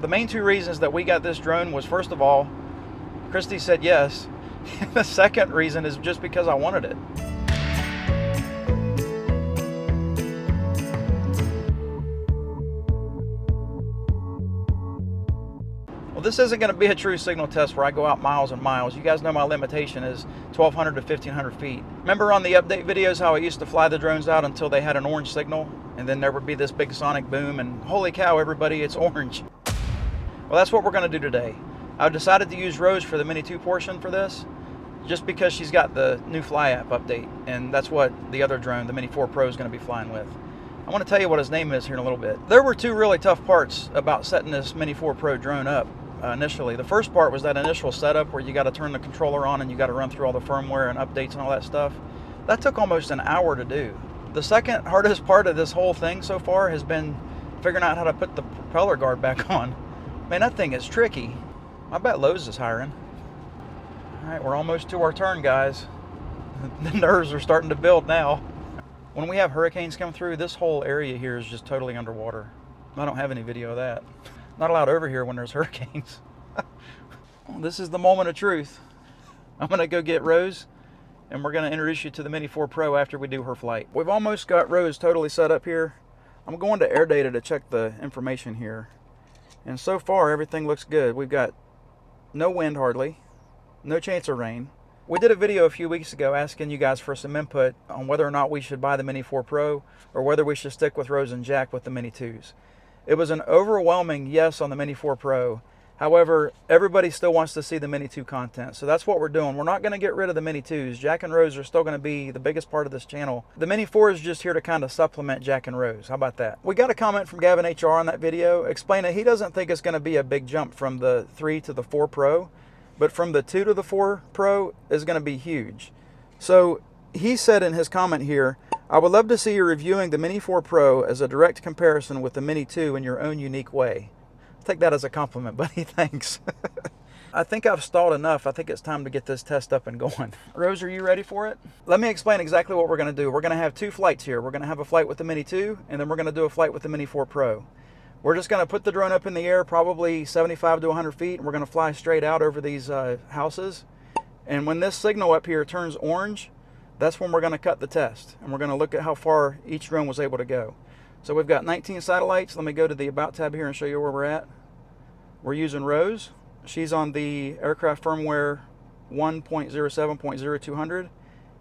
The main two reasons that we got this drone was, first of all, Kristi said yes. The second reason is just because I wanted it. Well, this isn't going to be a true signal test where I go out miles and miles. You guys know my limitation is 1,200 to 1,500 feet. Remember on the update videos how I used to fly the drones out until they had an orange signal? And then there would be this big sonic boom and holy cow, everybody, it's orange. Well, that's what we're going to do today. I decided to use Rose for the Mini 2 portion for this, just because she's got the new Fly app update, and that's what the other drone, the Mini 4 Pro, is going to be flying with. I want to tell you what his name is here in a little bit. There were two really tough parts about setting this Mini 4 Pro drone up initially. The first part was that initial setup where you got to turn the controller on and you got to run through all the firmware and updates and all that stuff. That took almost an hour to do. The second hardest part of this whole thing so far has been figuring out how to put the propeller guard back on. Man, that thing is tricky. I bet Lowe's is hiring. All right, we're almost to our turn, guys. The nerves are starting to build now. When we have hurricanes come through, this whole area here is just totally underwater. I don't have any video of that. Not allowed over here when there's hurricanes. Well, this is the moment of truth. I'm gonna go get Rose, and we're gonna introduce you to the Mini 4 Pro after we do her flight. We've almost got Rose totally set up here. I'm going to Air Data to check the information here. And so far, everything looks good. We've got no wind hardly, no chance of rain. We did a video a few weeks ago asking you guys for some input on whether or not we should buy the Mini 4 Pro or whether we should stick with Rose and Jack with the Mini 2s. It was an overwhelming yes on the Mini 4 Pro. However, everybody still wants to see the Mini 2 content, so that's what we're doing. We're not going to get rid of the Mini 2s. Jack and Rose are still going to be the biggest part of this channel. The Mini 4 is just here to kind of supplement Jack and Rose. How about that? We got a comment from Gavin HR on that video explaining he doesn't think it's going to be a big jump from the 3 to the 4 Pro, but from the 2 to the 4 Pro is going to be huge. So he said in his comment here, I would love to see you reviewing the Mini 4 Pro as a direct comparison with the Mini 2 in your own unique way. Take that as a compliment, buddy. Thanks. I think I've stalled enough. I think it's time to get this test up and going. Rose, are you ready for it? Let me explain exactly what we're going to do. We're going to have two flights here. We're going to have a flight with the Mini 2, and then we're going to do a flight with the Mini 4 Pro. We're just going to put the drone up in the air, probably 75 to 100 feet, and we're going to fly straight out over these houses. And when this signal up here turns orange, that's when we're going to cut the test. And we're going to look at how far each drone was able to go. So we've got 19 satellites. Let me go to the About tab here and show you where we're at. We're using Rose. She's on the aircraft firmware 1.07.0200,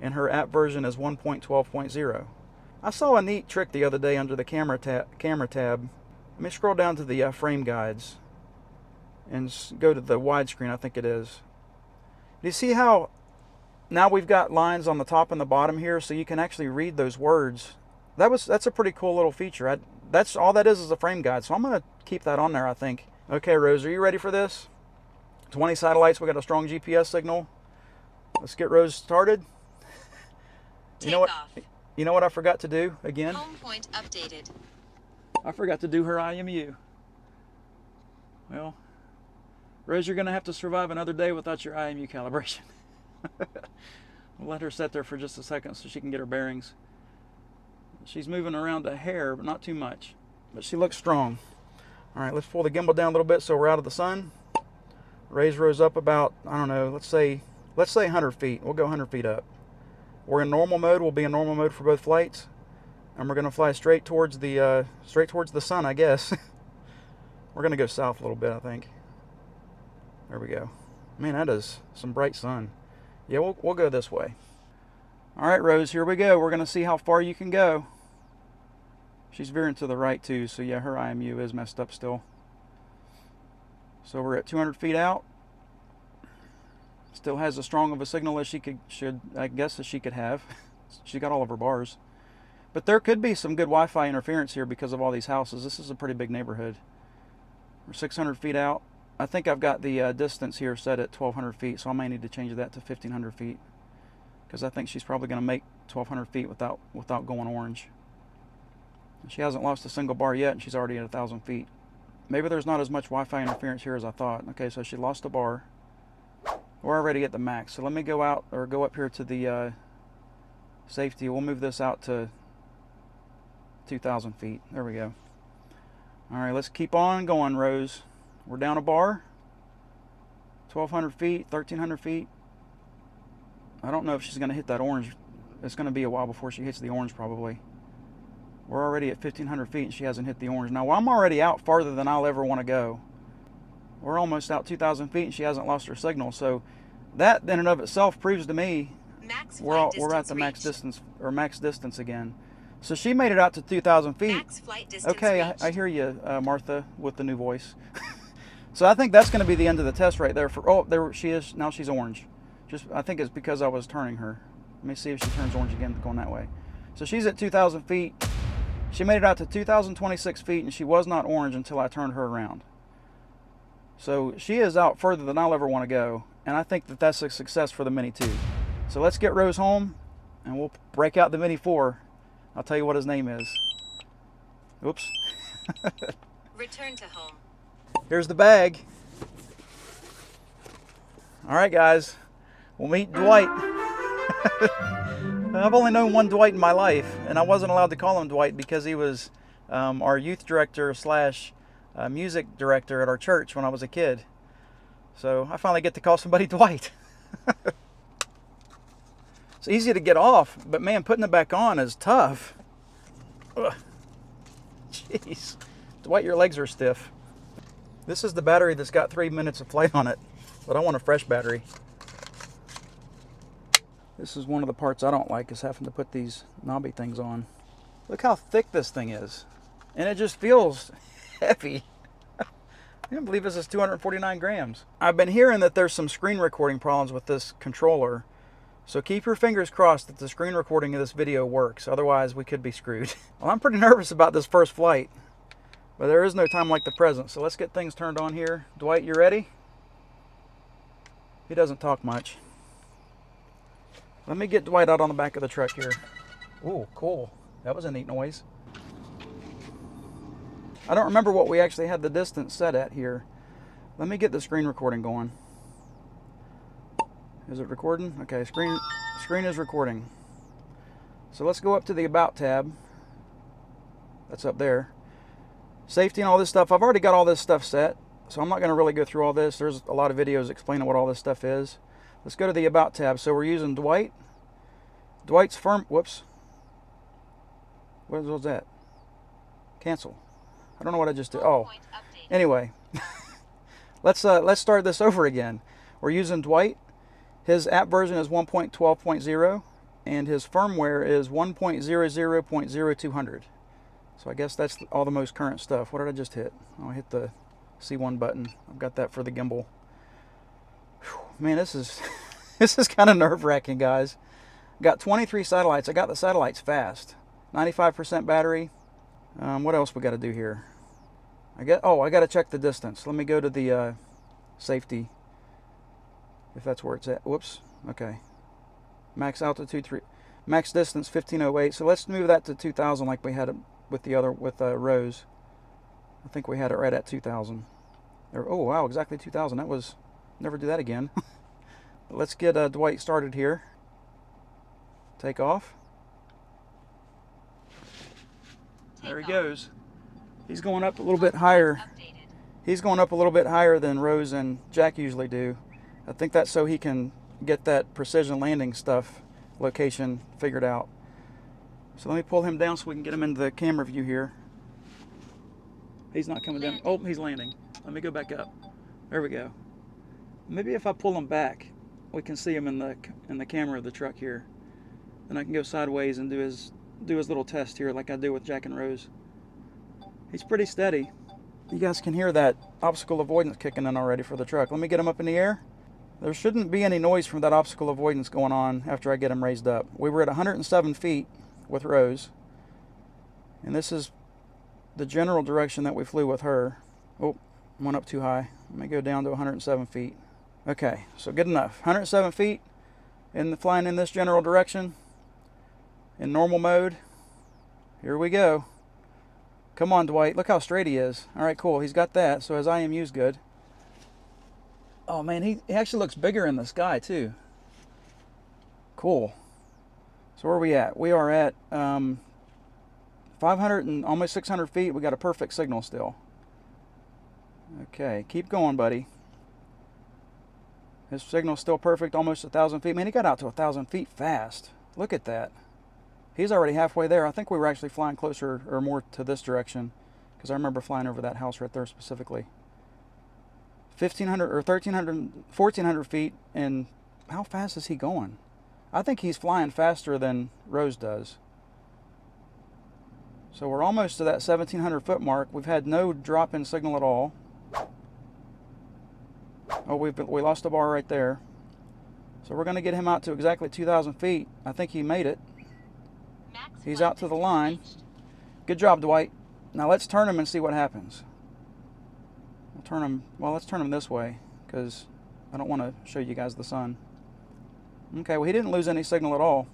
and her app version is 1.12.0. I saw a neat trick the other day under the camera tab. Let me scroll down to the frame guides and go to the widescreen, I think it is. Do you see how now we've got lines on the top and the bottom here, so you can actually read those words? That's a pretty cool little feature. That's all that is a frame guide, so I'm going to keep that on there, I think. Okay, Rose, are you ready for this? 20 satellites, we got a strong GPS signal. Let's get Rose started. You know what I forgot to do again? Home point updated. I forgot to do her IMU. Well, Rose, you're going to have to survive another day without your IMU calibration. We'll let her sit there for just a second so she can get her bearings. She's moving around a hair, but not too much. But she looks strong. All right, let's pull the gimbal down a little bit so we're out of the sun. Raise Rose up about, I don't know, let's say 100 feet. We'll go 100 feet up. We're in normal mode. We'll be in normal mode for both flights. And we're going to fly straight towards the sun, I guess. We're going to go south a little bit, I think. There we go. Man, that is some bright sun. Yeah, we'll go this way. All right, Rose, here we go. We're going to see how far you can go. She's veering to the right, too, so yeah, her IMU is messed up still. So we're at 200 feet out. Still has as strong of a signal as she could have. She got all of her bars. But there could be some good Wi-Fi interference here because of all these houses. This is a pretty big neighborhood. We're 600 feet out. I think I've got the distance here set at 1,200 feet, so I may need to change that to 1,500 feet. Because I think she's probably going to make 1,200 feet without going orange. She hasn't lost a single bar yet, and she's already at 1,000 feet. Maybe there's not as much Wi-Fi interference here as I thought. Okay, so she lost a bar. We're already at the max. So let me go out, or go up here to the safety. We'll move this out to 2,000 feet. There we go. All right, let's keep on going, Rose. We're down a bar. 1,200 feet, 1,300 feet. I don't know if she's going to hit that orange. It's going to be a while before she hits the orange probably. We're already at 1,500 feet and she hasn't hit the orange. Now, I'm already out farther than I'll ever want to go. We're almost out 2,000 feet and she hasn't lost her signal. So that in and of itself proves to me we're at the max distance, or max distance again. So she made it out to 2,000 feet. Max flight distance Okay, I hear you, Martha, with the new voice. So I think that's going to be the end of the test right there. There she is. Now she's orange. I think it's because I was turning her. Let me see if she turns orange again going that way. So she's at 2,000 feet. She made it out to 2,026 feet, and she was not orange until I turned her around. So she is out further than I'll ever want to go, and I think that that's a success for the Mini 2. So let's get Rose home, and we'll break out the Mini 4. I'll tell you what his name is. Oops. Return to home. Here's the bag. All right, guys. We'll meet Dwight. I've only known one Dwight in my life, and I wasn't allowed to call him Dwight because he was our youth director slash music director at our church when I was a kid. So I finally get to call somebody Dwight. It's easy to get off, but man, putting it back on is tough. Ugh. Jeez. Dwight, your legs are stiff. This is the battery that's got 3 minutes of flight on it, but I want a fresh battery. This is one of the parts I don't like, is having to put these knobby things on. Look how thick this thing is. And it just feels heavy. I can't believe this is 249 grams. I've been hearing that there's some screen recording problems with this controller. So keep your fingers crossed that the screen recording of this video works. Otherwise, we could be screwed. Well, I'm pretty nervous about this first flight. But there is no time like the present. So let's get things turned on here. Dwight, you ready? He doesn't talk much. Let me get Dwight out on the back of the truck here. Ooh, cool. That was a neat noise. I don't remember what we actually had the distance set at here. Let me get the screen recording going. Is it recording? Okay, screen is recording. So let's go up to the About tab. That's up there. Safety and all this stuff. I've already got all this stuff set, so I'm not going to really go through all this. There's a lot of videos explaining what all this stuff is. Let's go to the About tab. So we're using Dwight. Dwight's firm. Whoops. What was that? Cancel. I don't know what I just did. Oh. Anyway. Let's start this over again. We're using Dwight. His app version is 1.12.0 and his firmware is 1.00.0200. So I guess that's all the most current stuff. What did I just hit? Oh, I hit the C1 button. I've got that for the gimbal. Whew, man, this is kind of nerve-wracking, guys. Got 23 satellites. I got the satellites fast. 95% battery. What else we got to do here? I got to check the distance. Let me go to the safety, if that's where it's at. Whoops. Okay. Max altitude max distance 1508. So let's move that to 2000 like we had it with the other Rose. I think we had it right at 2000. Oh wow, exactly 2000. That was, never do that again. Let's get Dwight started here. Take off. There he goes. He's going up a little bit higher. He's going up a little bit higher than Rose and Jack usually do. I think that's so he can get that precision landing stuff location figured out. So let me pull him down so we can get him into the camera view here. He's not coming down. Oh, he's landing. Let me go back up. There we go. Maybe if I pull him back, we can see him in the camera of the truck here. Then I can go sideways and do his little test here like I do with Jack and Rose. He's pretty steady. You guys can hear that obstacle avoidance kicking in already for the truck. Let me get him up in the air. There shouldn't be any noise from that obstacle avoidance going on after I get him raised up. We were at 107 feet with Rose. And this is the general direction that we flew with her. Oh, went up too high. Let me go down to 107 feet. Okay, so good enough. 107 feet flying in this general direction in normal mode. Here we go. Come on, Dwight. Look how straight he is. All right, cool. He's got that, so his IMU's good. Oh, man, he actually looks bigger in the sky, too. Cool. So where are we at? We are at 500 and almost 600 feet. We got a perfect signal still. Okay, keep going, buddy. His signal's still perfect, almost 1,000 feet. Man, he got out to 1,000 feet fast. Look at that. He's already halfway there. I think we were actually flying closer or more to this direction, because I remember flying over that house right there specifically. 1,500 or 1,300, 1,400 feet, and how fast is he going? I think he's flying faster than Rose does. So we're almost to that 1,700 foot mark. We've had no drop in signal at all. Oh, we lost a bar right there. So we're going to get him out to exactly 2,000 feet. I think he made it. He's out to the line. Good job, Dwight. Now let's turn him and see what happens. Let's turn him this way, because I don't want to show you guys the sun. Okay, well, he didn't lose any signal at all.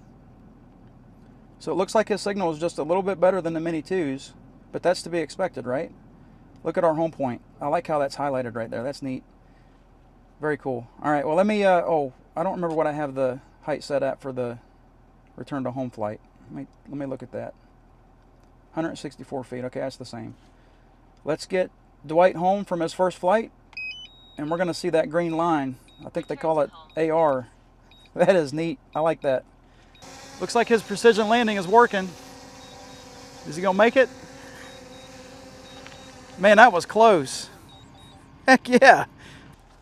So it looks like his signal is just a little bit better than the Mini 2s, but that's to be expected, right? Look at our home point. I like how that's highlighted right there. That's neat. Very cool. All right, well, let me, I don't remember what I have the height set at for the return to home flight. Let me look at that. 164 feet. Okay, that's the same. Let's get Dwight home from his first flight, and we're going to see that green line. I think they call it AR. That is neat. I like that. Looks like his precision landing is working. Is he going to make it? Man, that was close. Heck yeah.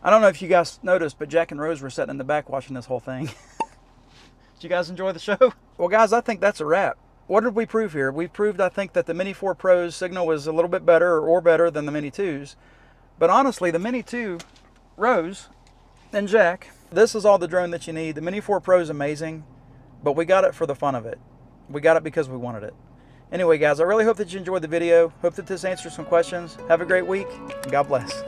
I don't know if you guys noticed, but Jack and Rose were sitting in the back watching this whole thing. Did you guys enjoy the show? Well, guys, I think that's a wrap. What did we prove here? We proved, I think, that the Mini 4 Pro's signal was a little bit better or better than the Mini 2's. But honestly, the Mini 2, Rose and Jack, this is all the drone that you need. The Mini 4 Pro is amazing, but we got it for the fun of it. We got it because we wanted it. Anyway, guys, I really hope that you enjoyed the video. Hope that this answers some questions. Have a great week, and God bless.